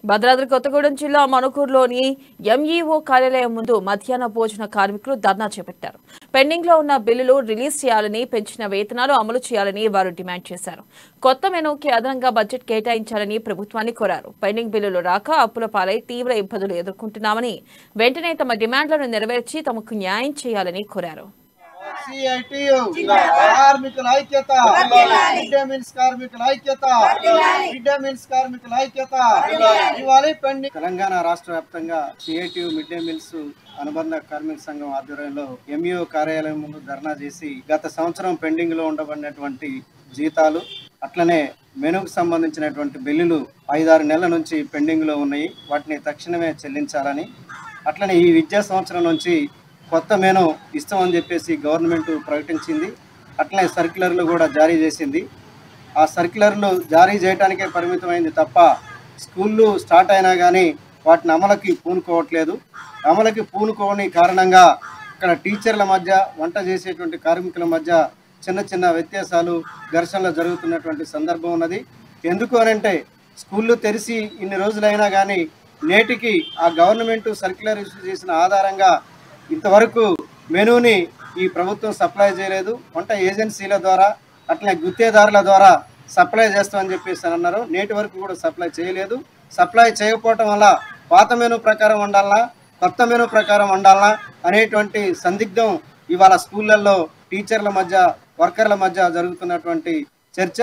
భద్రాద్రి కొత్తగూడెం జిల్లా మణుకూరులోని ఎంఈఓ కార్యాలయం ముందు మధ్యాహ్న భోజన కార్మికులు ధర్నా చేపట్టారు. పెండింగ్ లో ఉన్న బిల్లులు రిలీజ్ చేయాలని, పెంచిన వేతనాలు అమలు చేయాలని వారు డిమాండ్ చేశారు. కొత్త మెనూకి అదనంగా బడ్జెట్ కేటాయించాలని ప్రభుత్వాన్ని కోరారు. పెండింగ్ బిల్లులు రాక అప్పుల పాలై తీవ్ర ఇబ్బందులు ఎదుర్కొంటున్నామని, వెంటనే తమ డిమాండ్లను నెరవేర్చి తమకు న్యాయం చేయాలని కోరారు. కార్మికుల ఐక్యత, మిడ్ డే మీల్స్ కార్మికుల ఐక్యత, మిడ్ డే మీల్స్ కార్మికుల ఐక్యత ఇవాళ పెండింగ్. తెలంగాణ రాష్ట్ర వ్యాప్తంగా సిఐటియు మిడ్ డే మీల్స్ అనుబంధ కార్మిక సంఘం ఆధ్వర్యంలో ఎంఈఓ కార్యాలయం ముందు ధర్నా చేసి గత సంవత్సరం పెండింగ్ లో ఉండబడినటువంటి జీతాలు, అట్లనే మెనూకు సంబంధించినటువంటి బిల్లులు 5-6 నెలల నుంచి పెండింగ్ లో ఉన్నాయి. వాటిని తక్షణమే చెల్లించాలని, అట్లనే ఈ విద్యా సంవత్సరం నుంచి కొత్త మెనూ ఇస్తామని చెప్పేసి గవర్నమెంట్ ప్రకటించింది. అట్లనే సర్క్యులర్లు కూడా జారీ చేసింది. ఆ సర్క్యులర్లు జారీ చేయడానికే పరిమితమైంది తప్ప స్కూళ్ళు స్టార్ట్ అయినా కానీ వాటిని అమలుకి పూనుకోవట్లేదు. అమలుకి పూనుకోని కారణంగా ఇక్కడ టీచర్ల మధ్య, వంట చేసేటువంటి కార్మికుల మధ్య చిన్న చిన్న వ్యత్యాసాలు, ఘర్షణలు జరుగుతున్నటువంటి సందర్భం ఉన్నది. ఎందుకు అనంటే స్కూళ్ళు తెరిచి ఇన్ని రోజులైనా కానీ నేటికి ఆ గవర్నమెంట్ సర్క్యులర్ ఇష్యూ చేసిన ఆధారంగా ఇంతవరకు మెనూని ఈ ప్రభుత్వం సప్లై చేయలేదు. వంట ఏజెన్సీల ద్వారా, అట్లనే గుత్తేదారుల ద్వారా సప్లై చేస్తామని చెప్పేసి అన్నారు. నేటి వరకు కూడా సప్లై చేయలేదు. సప్లై చేయకపోవటం వల్ల పాత మెనూ ప్రకారం వండాలనా, కొత్త మెనూ ప్రకారం వండాలనా అనేటువంటి సందిగ్ధం ఇవాళ స్కూళ్ళల్లో టీచర్ల మధ్య, వర్కర్ల మధ్య జరుగుతున్నటువంటి చర్చ.